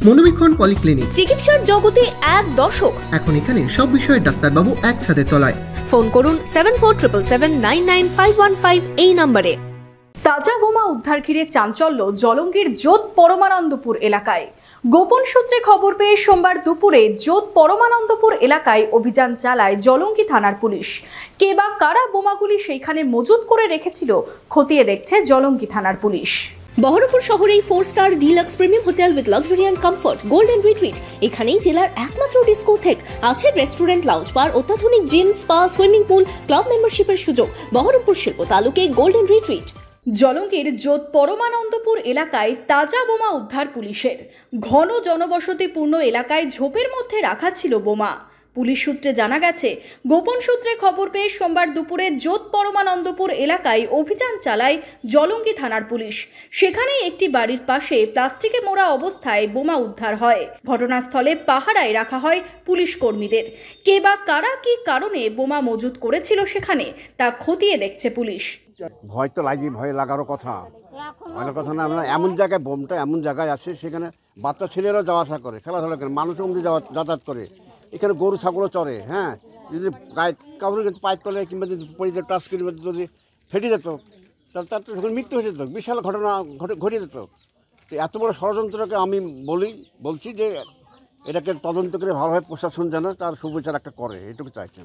মনোবীক্ষণ polyclinic, চিকিৎসার জগতে এক দশক। এখন এখানে সব বিষয়ে ডাক্তারবাবু একসাথে তলায়। ফোন করুন 7477799515 এই নম্বরে। তাজা বোমা উদ্ধার ঘিরে চাঞ্চল্য জলঙ্গির জোত পরমানন্দপুর এলাকায়। গোপন সূত্রে খবর পেয়ে সোমবার দুপুরে জোত পরমানন্দপুর এলাকায় অভিযান চালায় জলঙ্গি থানার পুলিশ। কে বা কারা বোমাগুলি সেইখানে মজুত করে রেখেছিল খতিয়ে দেখছে জলঙ্গি থানার পুলিশ। বহরমপুর শহরেই 4 star deluxe premium hotel with luxury and comfort golden retreat. এখানেই জেলার একমাত্র ডিস্কোথেক, আছে রেস্টুরেন্ট, লাউঞ্জ বার, অত্যাধুনিক gym, spa, swimming pool, club মেম্বারশিপের সুযোগ। বহরমপুর শিল্প তালুকে গোল্ডেন রিট্রিট। জলঙ্গির জোত পরমানন্দপুর এলাকায় তাজা বোমা উদ্ধার পুলিশের। ঘন জনবসতিপূর্ণ এলাকায় ঝোপের মধ্যে রাখা ছিল বোমা। পুলিশ সূত্রে জানা গেছে, গোপন সূত্রে খবর পেয়ে সোমবার দুপুরে জোত পরমানন্দপুর এলাকায় অভিযান চালায় জলঙ্গি থানার পুলিশ। সেখানেই একটি বাড়ির পাশে প্লাস্টিকে মোড়া অবস্থায় বোমা উদ্ধার হয়। ঘটনাস্থলে পাহারায় রাখা হয় পুলিশ কর্মীদের। কে বা কারা কি কারণে বোমা মজুত করেছিল সেখানে তা খতিয়ে দেখছে পুলিশ। ভয় তো লাগে, ভয় লাগারও কথা না। আমরা এমন জায়গায় বোমটা এমন জায়গায় আছে, সেখানে বাচ্চা ছেলেরাও যাওয়া আসা করে, খেলাধুলা করে, মানুষের মধ্যে যাতায়াত করে, এখানে গরু ছাগলও চড়ে। হ্যাঁ, যদি গায়ে কাপড় পাইপ তলে কিংবা যদি পরিচয় টাচ করি যদি ফেটে যেত, তার তো যখন মৃত্যু হয়ে যেত, বিশাল ঘটনা ঘটে যেত। তো এত বড় ষড়যন্ত্রকে আমি বলছি যে এটাকে তদন্ত করে ভালোভাবে প্রশাসন যেন তার সুবিচার একটা করে, এটুকু চাইছি।